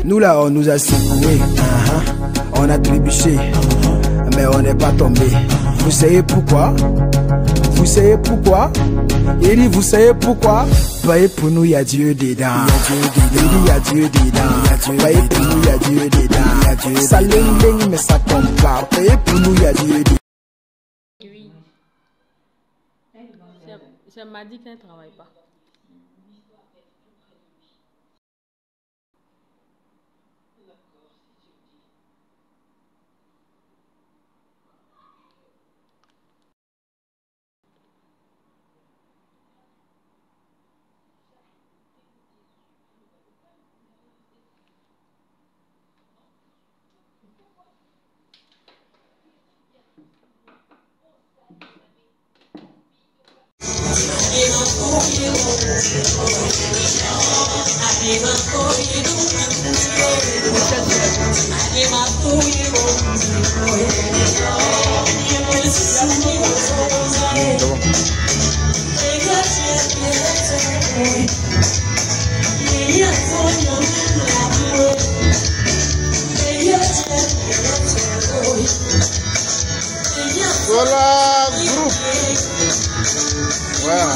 Nous là, on nous a secoué, on a trébuché, mais on n'est pas tombé. Vous savez pourquoi? Vous savez pourquoi? Il dit, vous savez pourquoi? Voyez, pour nous, il y a Dieu dedans. Il y a Dieu dedans. Voyez, pour nous, il y a Dieu dedans. Ça ling, mais ça tombe pas. Voyez, pour nous, il y a Dieu dedans. Oui. Ça m'a dit qu'elle ne travaille pas. Voilà, groupe. Voilà.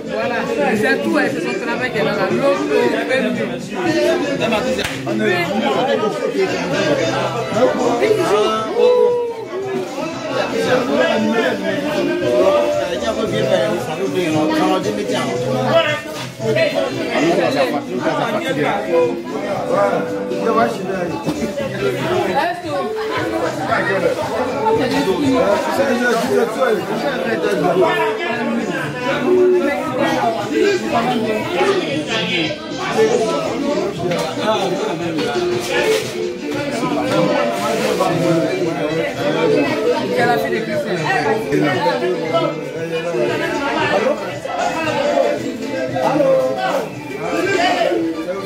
Voilà, c'est tout, c'est son travail qui est dans la l'autre.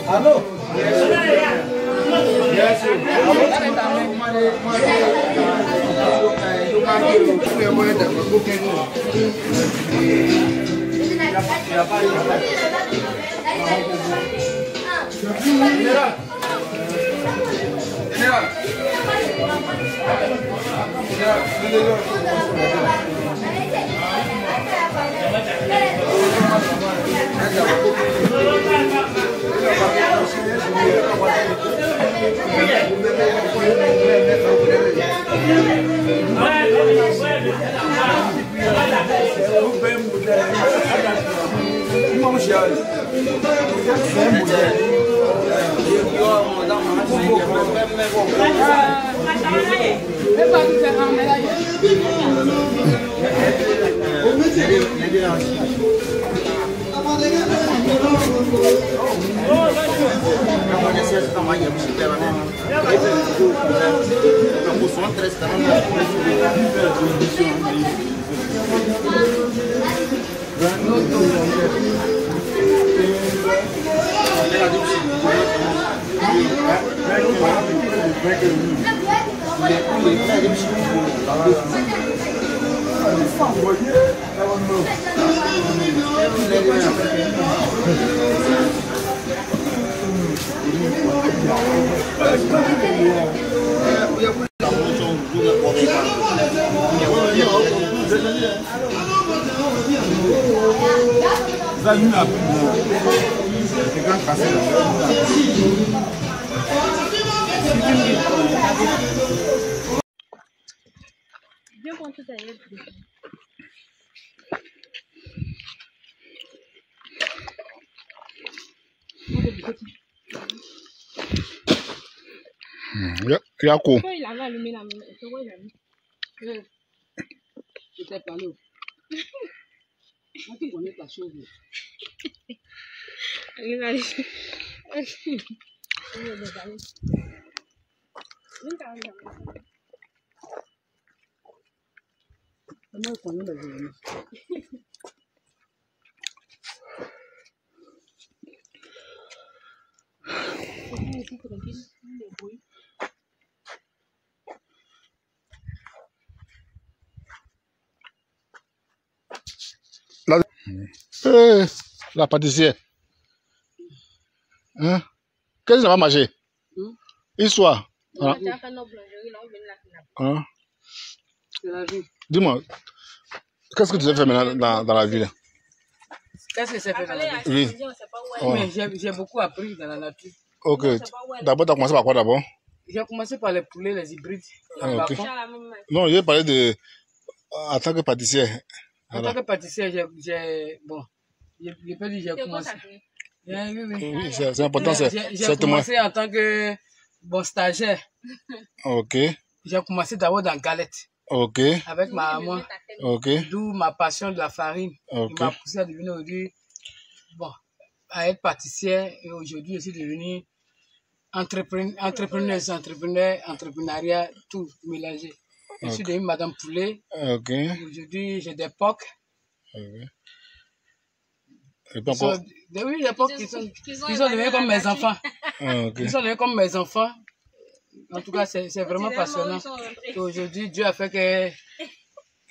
Allô? Viens prendre tout à l'heure. Il y a quoi? Il avait allumé la lumière. C'est quoi il a mis? Je t'ai parlé. Moi qui connais ta chose. Regardez. Comment on connaît les journées? La pâtissière. Hein? Qu'est-ce que ça va manger? Histoire. Hein? Hein? C'est la vie. Dis-moi, qu'est-ce que tu as fait maintenant dans la ville? Qu'est-ce que c'est fait dans la vie? Oui. Mais j'ai beaucoup appris dans la nature. Ok. D'abord, tu as commencé par quoi d'abord? J'ai commencé par les poulets, les hybrides. Ok. Non, j'ai parlé de... En tant que pâtissière. En tant que pâtissière, bon, je peux dire j'ai commencé. Oui, c'est important. J'ai commencé en tant que stagiaire. Ok. J'ai commencé d'abord dans galette. Ok. Avec ma maman. Ok. D'où ma passion de la farine. Ok. Qui m'a poussé à devenir aujourd'hui, bon, à être pâtissière. Et aujourd'hui, je suis devenu entrepreneuriat, tout mélangé. Je suis devenue Madame Poulet. Ok. Aujourd'hui, j'ai des POC. Ok. Oui, des POC qui sont devenus comme mes enfants. Ok. Ils sont devenus comme mes enfants. En tout cas, c'est vraiment passionnant. Et aujourd'hui, Dieu a fait que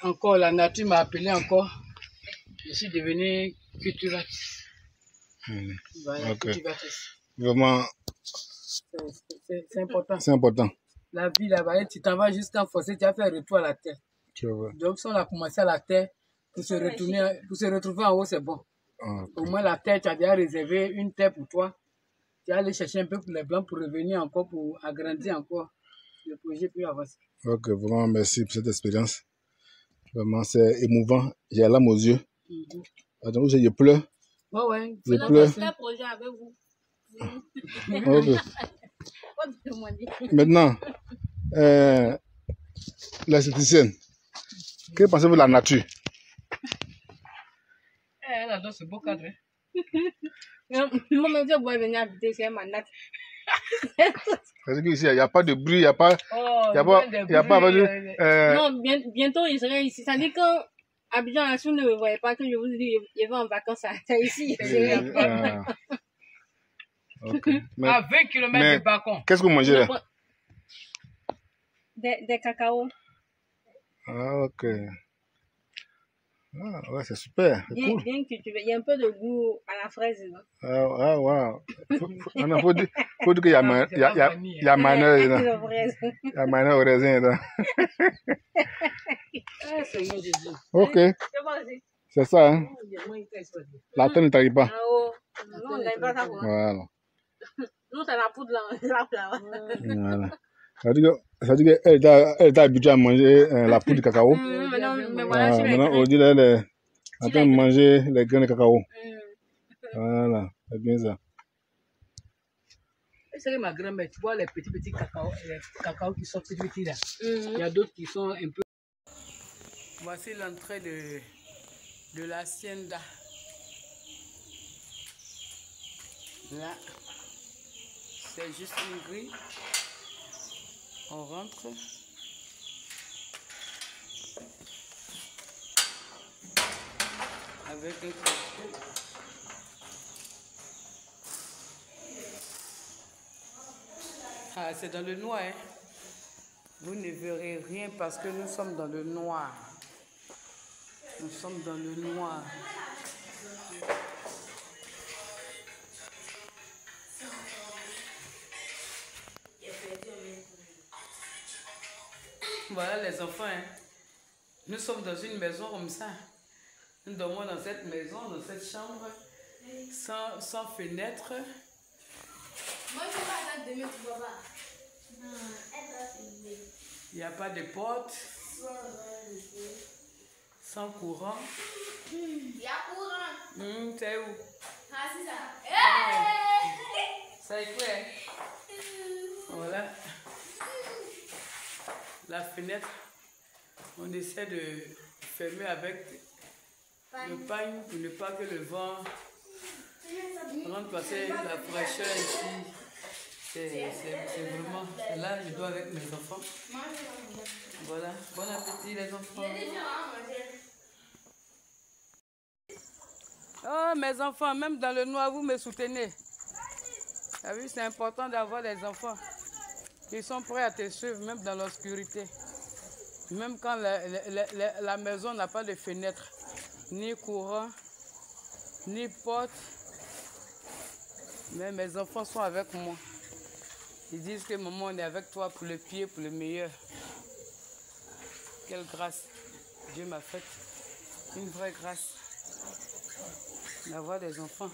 encore la nature m'a appelé encore. Je suis devenu cultivatrice. Voilà, Ok. cultivatrice. Vraiment, c'est important. c'est important. La vie là-bas, tu t'en vas jusqu'en fossé, tu as fait un retour à la terre. Tu vois. Donc, si on a commencé à la terre, pour se retrouver en haut, c'est bon. Ok. Au moins, la terre, tu as déjà réservé une terre pour toi. Tu vas aller chercher un peu pour les blancs pour revenir encore, pour agrandir encore le projet plus avancé. Ok, vraiment merci pour cette expérience. Vraiment, c'est émouvant. J'ai la larme aux yeux. Attends, je pleure. Ouais. Je pleure. C'est un projet avec vous. Ok. Maintenant, l'esthéticienne, que pensez-vous de la nature? Là-dedans, c'est beau cadre. Moi, je vais venir habiter chez ma natte. Parce qu'ici, il n'y a pas de bruit, il n'y a pas... Non, bientôt, il serait ici. Ça dit que Abidjan, si vous ne me voyez pas, que je vous dis, je vais en vacances, c'est ici. Okay. À 20 km de balcon. Qu'est-ce que vous mangez là? Des cacao. Ah, ok. Ah, ouais, c'est super. C'est cool. Bien que il y a un peu de goût à la fraise. Non? Ah, wow. Faut dire qu'il y a manœuvre dedans. Il y a manœuvre au raisin dedans. Ok. C'est ça, hein? La terre ne t'arrive pas. Non, on n'arrive pas ça. Voilà. Nous, c'est la poudre là. Voilà. Ça veut dire qu'elle est habituée à manger la poudre de cacao. Maintenant, aujourd'hui, elle est en train de manger les grains de cacao. Voilà, c'est bien ça. C'est ma grand-mère, tu vois les petits cacao qui sont petits là. Il y a d'autres qui sont un peu. Voici l'entrée de l'hacienda. Là, c'est juste une grille. On rentre. Avec un cachet. Ah, c'est dans le noir, hein. Vous ne verrez rien parce que nous sommes dans le noir. Nous sommes dans le noir. Voilà les enfants, hein. Nous sommes dans une maison comme ça. Nous dormons dans cette maison, dans cette chambre, sans fenêtre. Moi, je vais pas attendre demain, tu vois pas. Il n'y a pas de porte. Sans courant. Il y a courant. C'est où? Ah, c'est ça. Ça est clair. Voilà. La fenêtre, on essaie de fermer avec le pagne pour ne pas que le vent rentre passer la fraîcheur ici. C'est vraiment... Là, je dois avec mes enfants. Voilà. Bon appétit, les enfants. Oh, mes enfants, même dans le noir, vous me soutenez. Vous avez vu, c'est important d'avoir des enfants qui sont prêts à te suivre, même dans l'obscurité. Même quand la maison n'a pas de fenêtre, ni courant, ni porte. Mais mes enfants sont avec moi. Ils disent que maman, on est avec toi pour le pire, pour le meilleur. Quelle grâce Dieu m'a faite. Une vraie grâce d'avoir des enfants.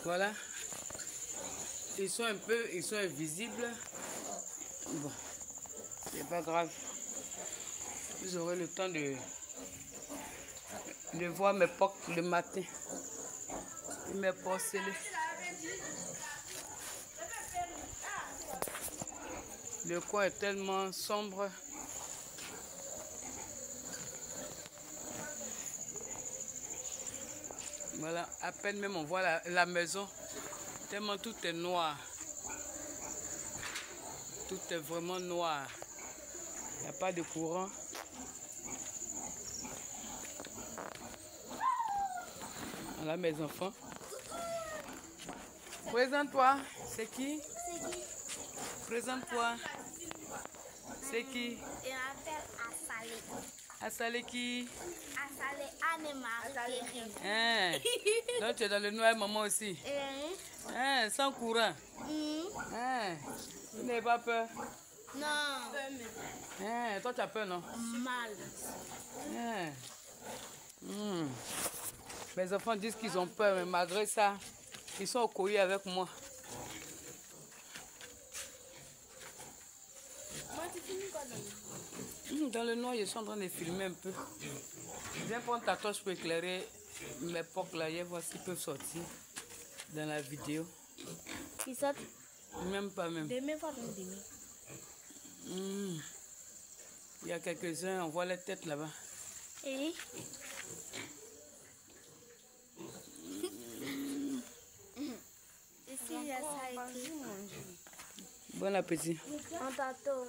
Voilà. Ils sont invisibles. Bon, c'est pas grave. Vous aurez le temps de voir mes pocs le matin. Et mes porcelets. Le coin est tellement sombre. Voilà, à peine même on voit la maison. Tellement tout est noir. Tout est vraiment noir. Il n'y a pas de courant. Voilà mes enfants. Présente-toi. C'est qui? Présente-toi. C'est qui? Je m'appelle Assalé. Assalé qui? Assalé Anne-Marie. Hein? Donc tu es dans le noir, maman aussi. Hein? Sans courant. Hein? Tu n'as pas peur? Non. Hein? Toi tu as peur, non? Mal. Hein? Mes enfants disent qu'ils ont peur, mais malgré ça, ils sont au courrier avec moi. Moi, tu finis quoi dans le... Dans le noir, je suis en train de filmer un peu. Viens prendre ta torche pour éclairer mes pocs là. Et voir s'ils peuvent sortir dans la vidéo. Ils sortent. Même pas même. Demain, pas demain. Il y a quelques-uns, on voit les têtes là-bas. Et ici, il y a ça écrit. Bon appétit. En tantôt.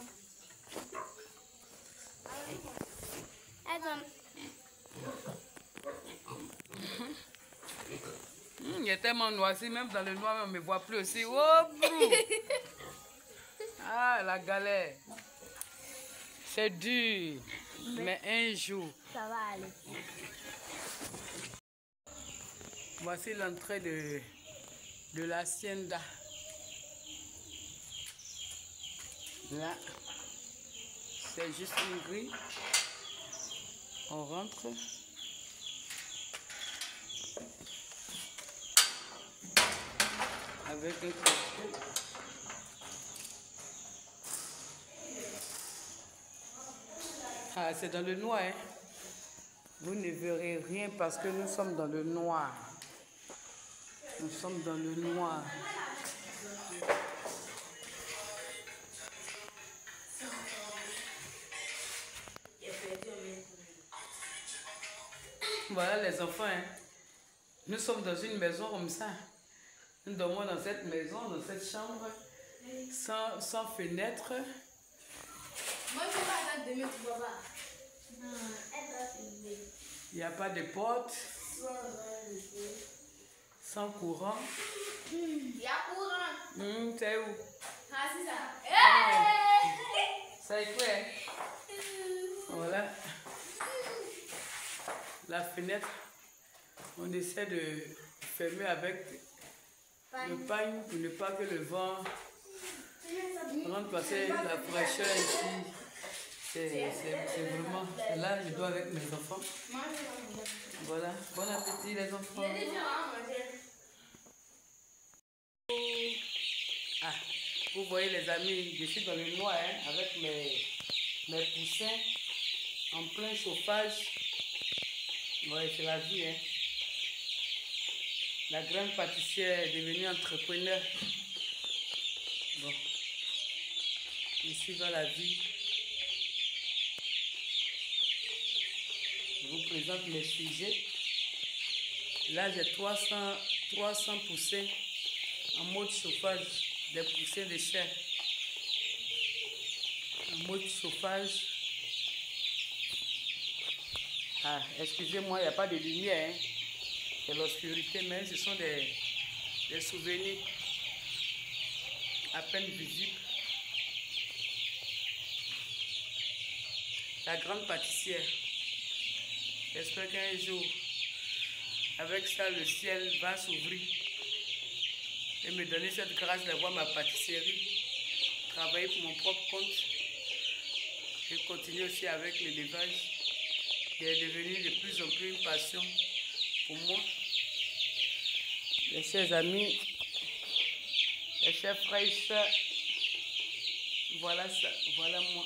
Il est tellement noirci, même dans le noir, on ne me voit plus aussi. Oh, brou. Ah, la galère. C'est dur. Mais un jour. Ça va aller. Voici l'entrée de l'hacienda. Là, c'est juste une grille. On rentre. Avec un couteau. Ah, c'est dans le noir, hein. Vous ne verrez rien parce que nous sommes dans le noir. Nous sommes dans le noir. Voilà les enfants, hein. Nous sommes dans une maison comme ça. Nous dormons dans cette maison, dans cette chambre, sans fenêtre. Moi, je vais pas attendre demain, tu vois pas. Il n'y a pas de porte. Sans courant. Il y a courant. C'est où? Ah, c'est ça. Ça est clair. Voilà. La fenêtre, on essaie de fermer avec le pagne pour ne pas que le vent rentre passer la fraîcheur ici. C'est vraiment... Là, je dois avec mes enfants. Voilà. Bon appétit, les enfants. Ah, vous voyez les amis, je suis dans le noir hein, avec mes poussins en plein chauffage. Ouais, c'est la vie. Hein. La grande pâtissière est devenue entrepreneur. Bon, ici va la vie. Je vous présente mes sujets. Là, j'ai 300 poussins en mode chauffage, des poussins de chair. En mode chauffage. Ah, excusez-moi, il n'y a pas de lumière. Hein. C'est l'obscurité, mais ce sont des souvenirs à peine visibles. La grande pâtissière. J'espère qu'un jour, avec ça, le ciel va s'ouvrir et me donner cette grâce d'avoir ma pâtisserie, travailler pour mon propre compte et continuer aussi avec l'élevage qui est devenu de plus en plus une passion pour moi. Mes chers amis, mes chers frères et sœurs, voilà ça, voilà moi.